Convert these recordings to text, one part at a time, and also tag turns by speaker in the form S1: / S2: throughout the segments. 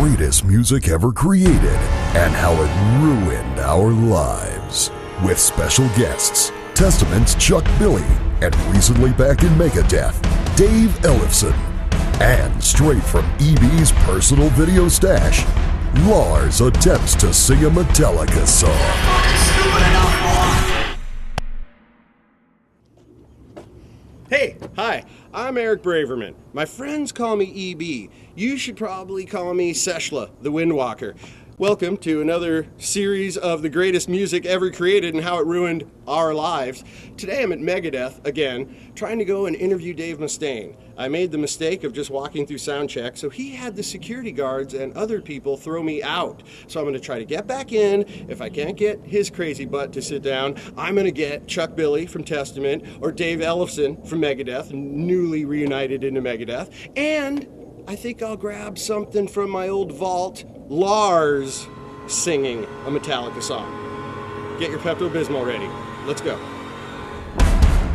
S1: greatest music ever created and how it ruined our lives. With special guests, Testament's Chuck Billy, and recently back in Megadeth, Dave Ellefeson. And straight from EB's personal video stash, Lars attempts to sing a Metallica song.
S2: Hey, hi, I'm Eric Braverman. My friends call me EB. You should probably call me Seshla, the Windwalker. Welcome to another series of the greatest music ever created and how it ruined our lives. Today I'm at Megadeth, again, trying to go and interview Dave Mustaine. I made the mistake of just walking through sound check, so he had the security guards and other people throw me out. So I'm going to try to get back in. If I can't get his crazy butt to sit down, I'm going to get Chuck Billy from Testament or Dave Ellefeson from Megadeth, newly reunited into Megadeth. And I think I'll grab something from my old vault, Lars singing a Metallica song. Get your Pepto-Bismol ready. Let's go.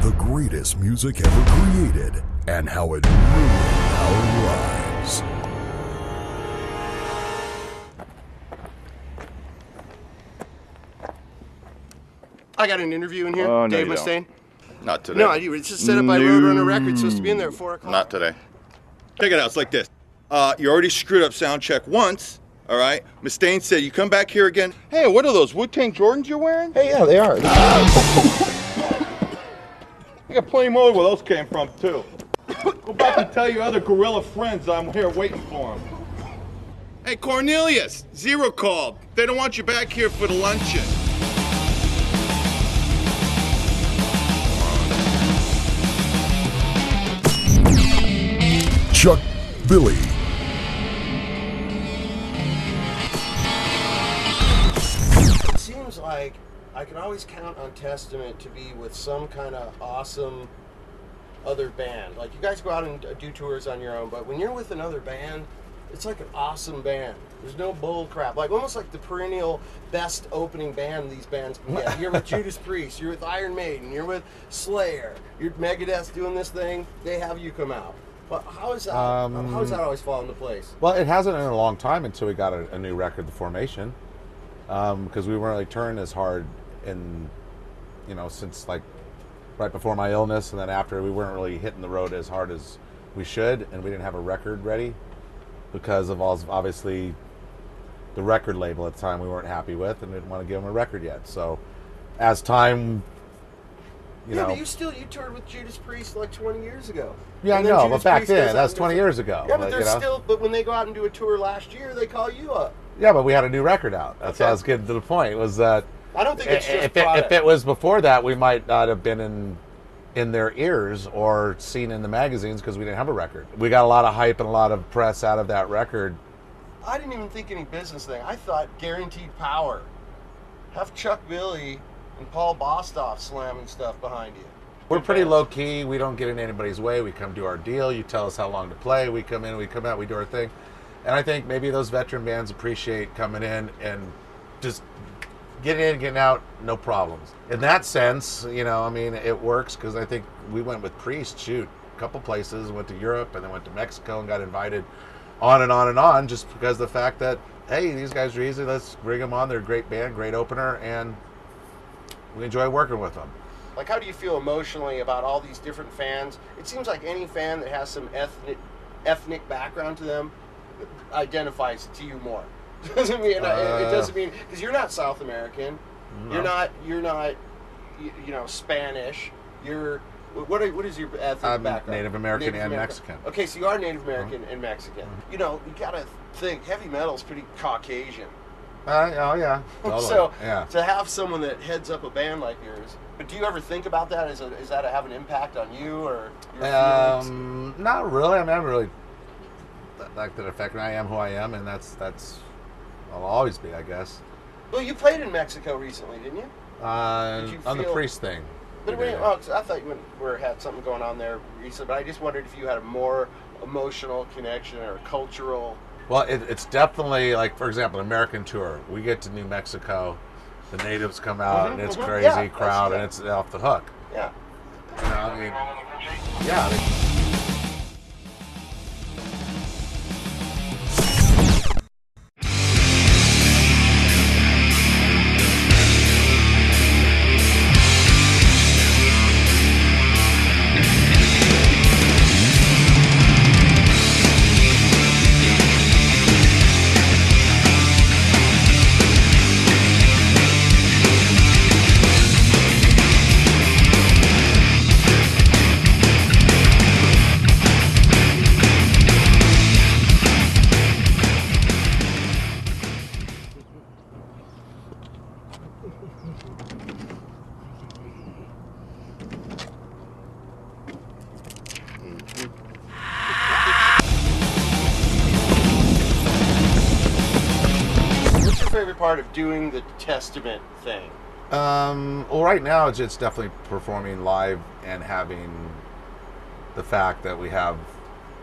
S1: The greatest music ever created and how it ruined our lives.
S2: I got an interview in here,
S3: Oh, no,
S2: Dave
S3: you
S2: Mustaine.
S3: don't. Not today.
S2: No, it's just set up by Roadrunner Records, supposed to be in there at 4 o'clock.
S3: Not today. Check it out. It's like this. You already screwed up sound check once. All right. Mustaine said you come back here again. Hey, what are those Wu-Tang Jordans you're wearing?
S4: Hey, yeah, they are.
S3: I got plenty more where those came from too. Go back and tell your other gorilla friends I'm here waiting for them. Hey, Cornelius, Zero called. They don't want you back here for the luncheon.
S1: Chuck Billy.
S2: It seems like I can always count on Testament to be with some kind of awesome other band. Like, you guys go out and do tours on your own, but when you're with another band, it's like an awesome band. There's no bull crap. Like, almost like the perennial best opening band these bands can get. You're with Judas Priest, you're with Iron Maiden, you're with Slayer, you're Megadeth doing this thing, they have you come out. Well, how is that always fall into place?
S4: Well, it hasn't in a long time until we got a new record, The Formation, because we weren't really touring as hard since like right before my illness, and then after we weren't really hitting the road as hard as we should, and we didn't have a record ready because of obviously the record label at the time we weren't happy with and didn't want to give them a record yet. So as time,
S2: but you toured with Judas Priest like 20 years ago.
S4: Yeah, I know, but back then, that's 20 years ago.
S2: Yeah, but but when they go out and do a tour last year, they call you up.
S4: Yeah, but we had a new record out. That's how I was getting to the point, was that
S2: I don't think it's just
S4: if it was before that, we might not have been in their ears or seen in the magazines because we didn't have a record. We got a lot of hype and a lot of press out of that record.
S2: I didn't even think any business thing. I thought guaranteed power. Have Chuck Billy and Paul Bostoff slamming stuff behind you.
S4: We're pretty low key. We don't get in anybody's way. We come do our deal. You tell us how long to play. We come in, we come out, we do our thing. And I think maybe those veteran bands appreciate coming in and just getting in, getting out, no problems. In that sense, it works because I think we went with Priest, a couple places, went to Europe and then went to Mexico and got invited on and on and on just because of the fact that, hey, these guys are easy. Let's bring them on. They're a great band, great opener, and we enjoy working with them.
S2: Like, how do you feel emotionally about all these different fans? It seems like any fan that has some ethnic background to them identifies to you more. It doesn't mean because you're not South American, no. you're not Spanish. What is your ethnic background?
S4: Native American and Mexican.
S2: Okay, so you are Native American and Mexican. You gotta think heavy metal's pretty Caucasian.
S4: Oh yeah. Totally.
S2: So
S4: yeah.
S2: To have someone that heads up a band like yours, but do you ever think about that? Is that have an impact on you or your feelings?
S4: Not really. I haven't really let that affect me. I am who I am, and that's I'll always be, I guess.
S2: Well, you played in Mexico recently, didn't you?
S4: On the Priest thing.
S2: But I thought you had something going on there recently, but I just wondered if you had a more emotional connection or a cultural.
S4: Well, it's definitely, like, for example, an American tour. We get to New Mexico, the natives come out, and it's crazy crowd, and it's off the hook.
S2: Yeah.
S4: Yeah.
S2: favorite part of doing the Testament thing?
S4: Well, right now it's definitely performing live and having the fact that we have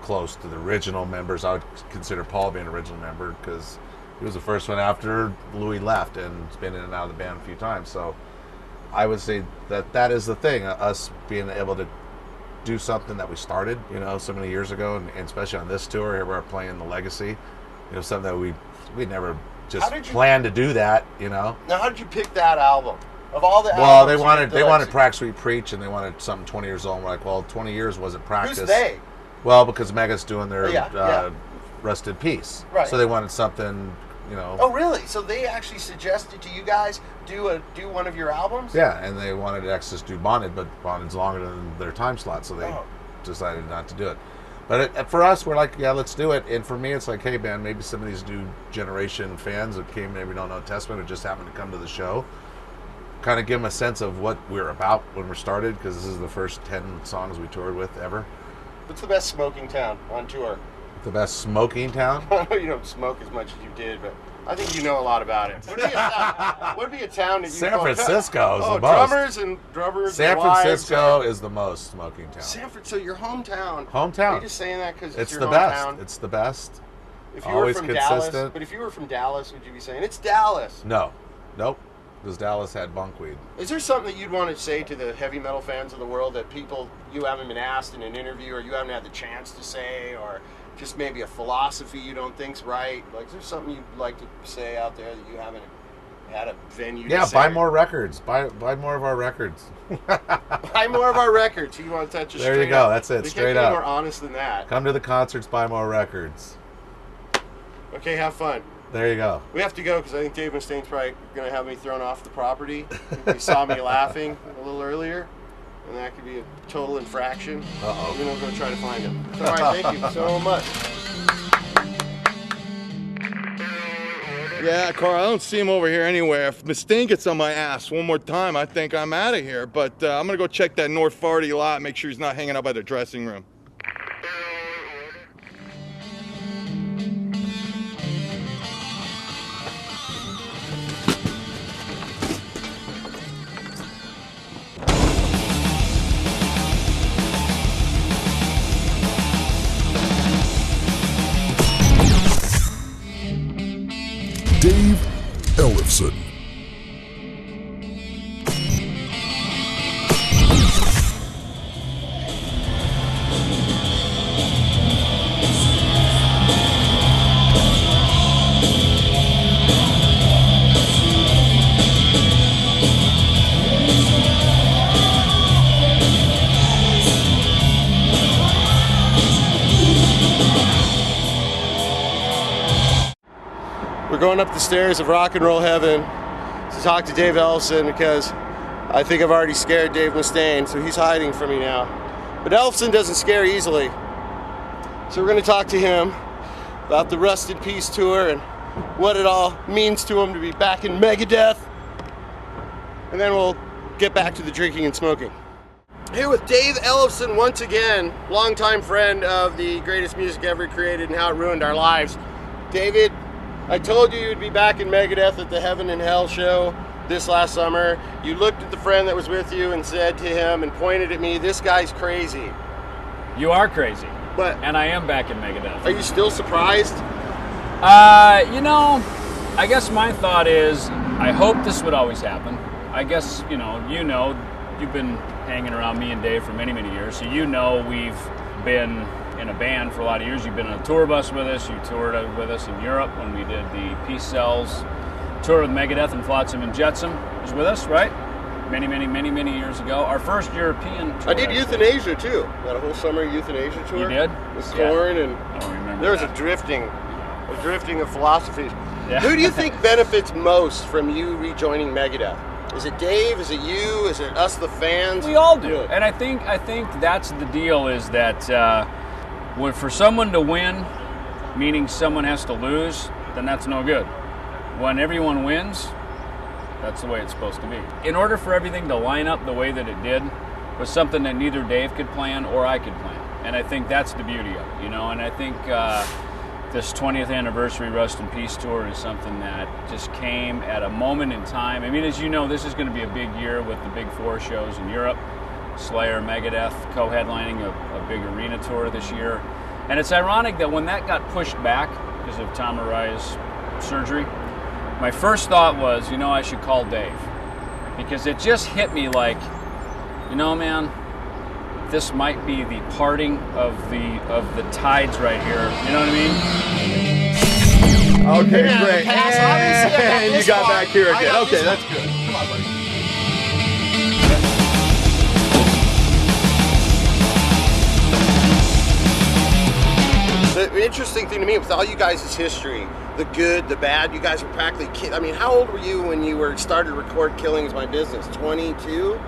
S4: close to the original members. I would consider Paul being an original member because he was the first one after Louis left and has been in and out of the band a few times. So I would say that is the thing, us being able to do something that we started, so many years ago, and especially on this tour here, we're playing the Legacy, something that we never just planned to do that,
S2: Now, how did you pick that album? Of all the
S4: well,
S2: albums,
S4: they wanted Practice We Preach, and they wanted something 20 years old. And we're like, well, 20 years wasn't practice.
S2: Who's they?
S4: Well, because Megadeth's doing their
S2: yeah.
S4: Rest in Peace,
S2: right?
S4: So they wanted something,
S2: Oh, really? So they actually suggested to you guys do one of your albums?
S4: Yeah, and they wanted Exodus to do Bonded, but Bonded's longer than their time slot, so they decided not to do it. But for us, we're like, yeah, let's do it. And for me, it's like, hey, man, maybe some of these new generation fans that came, maybe don't know Testament, or just happened to come to the show, kind of give them a sense of what we're about when we started, because this is the first 10 songs we toured with ever.
S2: What's the best smoking town on tour?
S4: The best smoking town?
S2: I know you don't smoke as much as you did, but I think you know a lot about it. What would be a town that you
S4: San Francisco is the most.
S2: drummers.
S4: San Francisco is the most smoking town.
S2: So your hometown.
S4: Hometown.
S2: Are you just saying that because it's your
S4: the
S2: hometown?
S4: best. It's the best.
S2: If you
S4: Always
S2: were from
S4: consistent.
S2: Dallas, but if you were from Dallas, would you be saying it's Dallas?
S4: No, nope. Because Dallas had bunkweed.
S2: Is there something that you'd want to say to the heavy metal fans of the world that you haven't been asked in an interview, or you haven't had the chance to say, or just maybe a philosophy you don't think's right? Like, is there something you'd like to say out there that you haven't had a venue to say?
S4: Buy more records. Buy more of our records.
S2: Buy more of our records. You want that just
S4: there
S2: straight
S4: you go.
S2: up.
S4: That's it.
S2: We
S4: straight
S2: can't
S4: up.
S2: be more honest than that.
S4: Come to the concerts. Buy more records.
S2: Okay, have fun.
S4: There you go.
S2: We have to go because I think Dave Mustaine's probably going to have me thrown off the property. He saw me laughing a little earlier, and that could be a total infraction.
S4: Uh-oh.
S2: We're going to try to find him. All right, thank you so much.
S3: Yeah, Carl, I don't see him over here anywhere. If Mustaine gets on my ass one more time, I think I'm out of here. But I'm going to go check that North 40 lot, make sure he's not hanging out by the dressing room.
S1: Dave Ellefeson.
S2: We're going up the stairs of rock and roll heaven to talk to Dave Ellefeson because I think I've already scared Dave Mustaine, so he's hiding from me now. But Ellefeson doesn't scare easily. So we're going to talk to him about the Rust in Peace tour and what it all means to him to be back in Megadeth. And then we'll get back to the drinking and smoking. Here with Dave Ellefeson once again, longtime friend of the greatest music ever created and how it ruined our lives. David, I told you you'd be back in Megadeth at the Heaven and Hell show this last summer. You looked at the friend that was with you and said to him and pointed at me, "This guy's crazy."
S5: You are crazy.
S2: But
S5: and I am back in Megadeth.
S2: Are you still surprised?
S5: I guess my thought is, I hope this would always happen. I guess, you've been hanging around me and Dave for many, many years, so we've been in a band for a lot of years. You've been on a tour bus with us. You toured with us in Europe when we did the Peace Cells tour with Megadeth and Flotsam and Jetsam. Was with us, right? Many, many, many, many years ago. Our first European tour.
S2: I did Euthanasia too. That whole summer Euthanasia tour.
S5: You did?
S2: With Korn and
S5: I don't remember.
S2: There was
S5: that.
S2: a drifting of philosophies.
S5: Yeah.
S2: Who do you think benefits most from you rejoining Megadeth? Is it Dave? Is it you? Is it us, the fans?
S5: We all do. And I think that's the deal, is that for someone to win, meaning someone has to lose, then that's no good. When everyone wins, that's the way it's supposed to be. In order for everything to line up the way that it did, was something that neither Dave could plan or I could plan. And I think that's the beauty of it, And I think this 20th anniversary Rust in Peace tour is something that just came at a moment in time. I mean, as you know, this is going to be a big year with the big 4 shows in Europe. Slayer, Megadeth, co-headlining a big arena tour this year. And it's ironic that when that got pushed back because of Tom Araya's surgery, my first thought was, I should call Dave. Because it just hit me like, man, this might be the parting of the tides right here. You know what I mean?
S3: Okay, great.
S2: Pass. Obviously, I got
S3: And
S2: this
S3: you got
S2: far.
S3: back here
S2: I
S3: again.
S2: got
S3: Okay,
S2: this
S3: that's
S2: far.
S3: good. Come on, buddy.
S2: The interesting thing to me with all you guys' history, the good, the bad, you guys were practically kids. I mean, how old were you when you started to record Killing Is My Business? 22?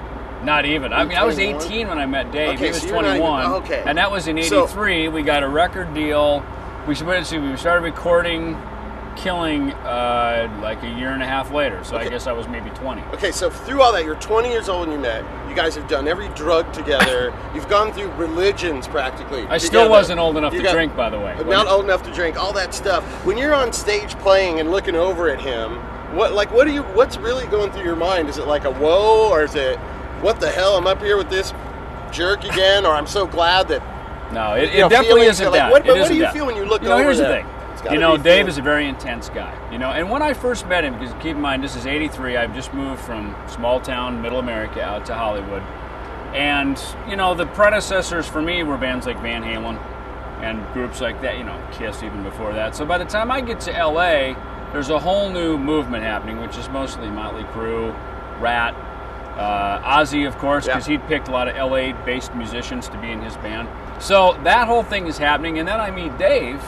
S5: Not even. I mean, I was
S2: 21?
S5: 18 when I met Dave.
S2: Okay,
S5: he was
S2: so you're not even-
S5: 21.
S2: okay.
S5: And that was in 83. We got a record deal. We started recording Killing like a year and a half later. So I
S2: Okay.
S5: guess I was maybe 20.
S2: Okay, so through all that, you're 20 years old when you met. You guys have done every drug together. You've gone through religions practically.
S5: I still
S2: together.
S5: wasn't old enough
S2: You
S5: to
S2: got-
S5: drink, by the way.
S2: Not old enough to drink, all that stuff. When you're on stage playing and looking over at him, what's really going through your mind? Is it like a whoa, or is it, what the hell, I'm up here with this jerk again, or I'm so glad that...
S5: No, it
S2: You know,
S5: definitely
S2: feelings
S5: isn't
S2: like,
S5: that.
S2: what- but
S5: It
S2: what
S5: isn't
S2: do you
S5: that.
S2: feel when you look over
S5: Here's the
S2: that?
S5: thing.
S2: It's gotta be
S5: Dave
S2: feeling.
S5: is a very intense guy. And when I first met him, because keep in mind, this is 83, I've just moved from small town, middle America, out to Hollywood. And, the predecessors for me were bands like Van Halen and groups like that, Kiss even before that. So by the time I get to LA, there's a whole new movement happening, which is mostly Motley Crue, Rat, Ozzy, of course, because he'd picked a lot of LA-based musicians to be in his band. So that whole thing is happening, and then I meet Dave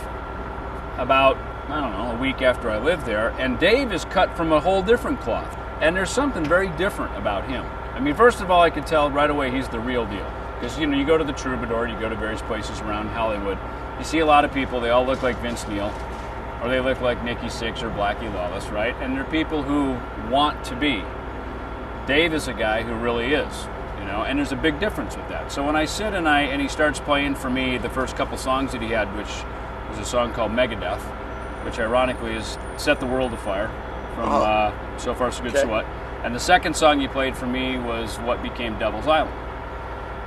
S5: about, a week after I lived there, and Dave is cut from a whole different cloth. And there's something very different about him. I mean, first of all, I could tell right away he's the real deal. Because, you go to the Troubadour, you go to various places around Hollywood, you see a lot of people, they all look like Vince Neil, or they look like Nikki Sixx or Blackie Lawless, right? And they're people who want to be. Dave is a guy who really is, and there's a big difference with that. So when I sit and he starts playing for me the first couple songs that he had, which was a song called Megadeth, which ironically is Set the World Afire from So Far So Good So What. And the second song he played for me was what became Devil's Island.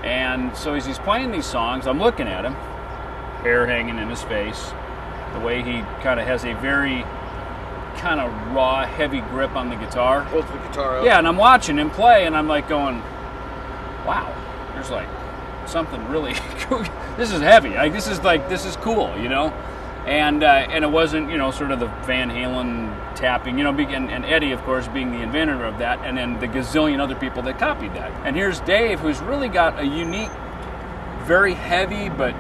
S5: And so as he's playing these songs, I'm looking at him, hair hanging in his face, the way he kind of has a very kind of raw, heavy grip on the guitar.
S2: Holds the guitar up.
S5: Yeah, and I'm watching him play, and I'm like going, wow, there's like something really cool. This is heavy. This is cool, And it wasn't, sort of the Van Halen tapping, and Eddie, of course, being the inventor of that, and then the gazillion other people that copied that. And here's Dave, who's really got a unique, very heavy but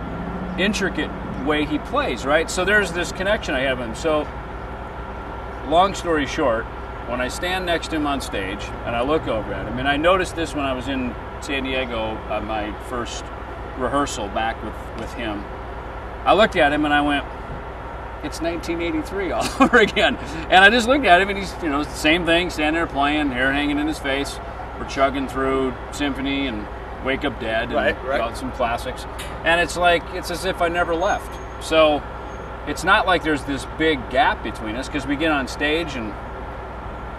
S5: intricate way he plays, right? So there's this connection I have with him. So, long story short, when I stand next to him on stage and I look over at him, and I noticed this when I was in San Diego at my first rehearsal back with him, I looked at him and I went, it's 1983 all over again. And I just looked at him and he's, same thing, standing there playing, hair hanging in his face. We're chugging through Symphony and Wake Up Dead and got some classics. And it's as if I never left. So it's not like there's this big gap between us, because we get on stage and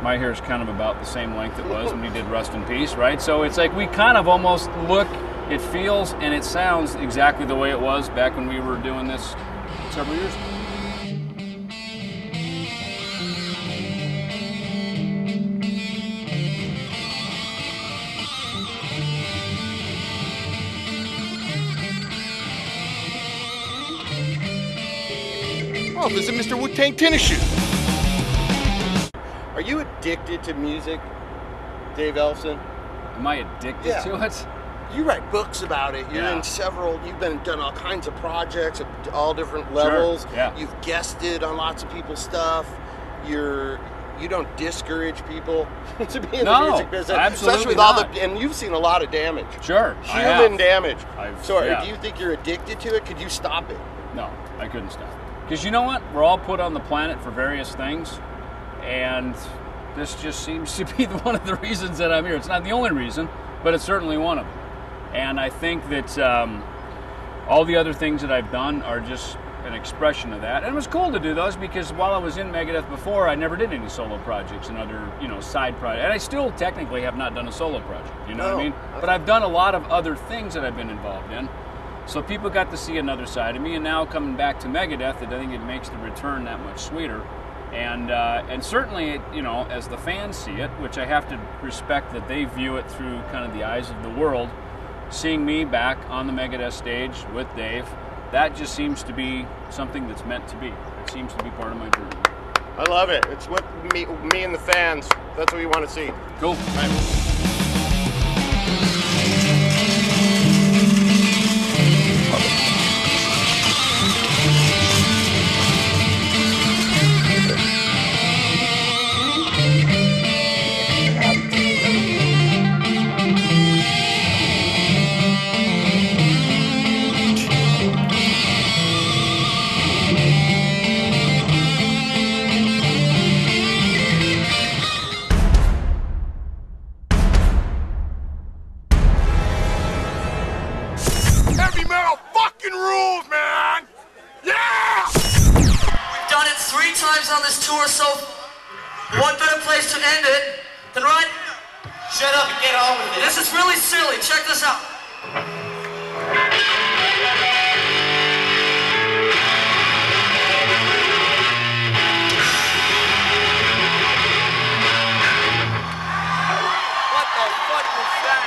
S5: my hair is kind of about the same length it was when we did Rust in Peace, right? So it's like we kind of almost look, it feels, and it sounds exactly the way it was back when we were doing this several years ago.
S3: Oh, this is Mr. Wu-Tang Tennis Shoes.
S2: Are you addicted to music, Dave Ellefeson?
S5: Am I addicted to it?
S2: You write books about it. You're in several. You've done all kinds of projects at all different levels.
S5: Sure. Yeah.
S2: You've guested on lots of people's stuff. You don't discourage people to be in the music business,
S5: absolutely
S2: especially with
S5: not.
S2: all the. And you've seen a lot of damage.
S5: Sure,
S2: Human damage. So,
S5: yeah.
S2: do you think you're addicted to it? Could you stop it?
S5: No, I couldn't stop it. Because you know what? We're all put on the planet for various things, and this just seems to be one of the reasons that I'm here. It's not the only reason, but it's certainly one of them. And I think that all the other things that I've done are just an expression of that. And it was cool to do those because while I was in Megadeth before, I never did any solo projects and other, side projects. And I still technically have not done a solo project, you know what I mean? But I've done a lot of other things that I've been involved in. So people got to see another side of me, and now coming back to Megadeth, I think it makes the return that much sweeter. And certainly, as the fans see it, which I have to respect that they view it through kind of the eyes of the world, seeing me back on the Megadeth stage with Dave, that just seems to be something that's meant to be. It seems to be part of my journey.
S2: I love it. It's what me and the fans, that's what we want to see.
S5: Cool.
S2: Right.
S6: Heavy metal fucking rules, man! Yeah!
S7: We've done it 3 times on this tour, so what better place to end it than right? Shut up and get on with it. This is really silly. Check this out. What the fuck was that?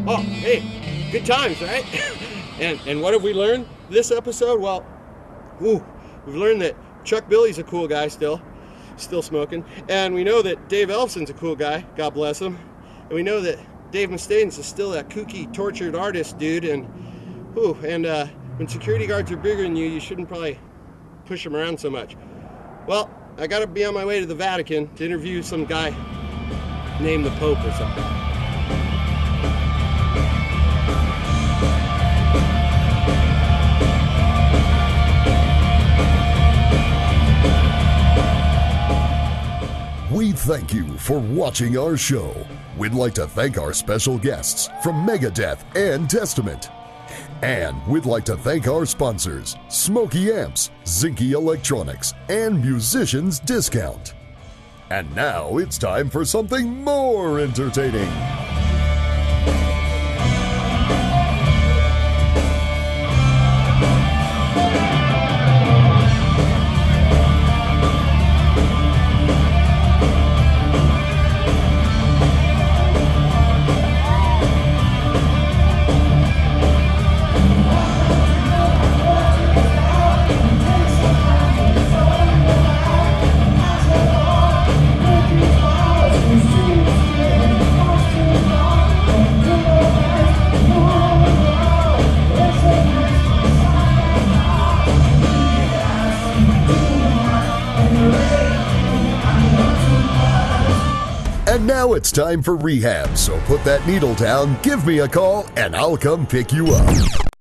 S2: Oh, hey, good times, right? and what have we learned this episode? Well, we've learned that Chuck Billy's a cool guy still smoking. And we know that Dave Ellefeson's a cool guy, God bless him. And we know that Dave Mustaine's is still that kooky, tortured artist dude. And when security guards are bigger than you, you shouldn't probably push them around so much. Well, I gotta be on my way to the Vatican to interview some guy named the Pope or something.
S1: We And thank you for watching our show. We'd like to thank our special guests from Megadeth and Testament. And we'd like to thank our sponsors, Smoky Amps, Zinky Electronics, and Musicians Discount. And now it's time for something more entertaining. And now it's time for rehab, so put that needle down, give me a call, and I'll come pick you up.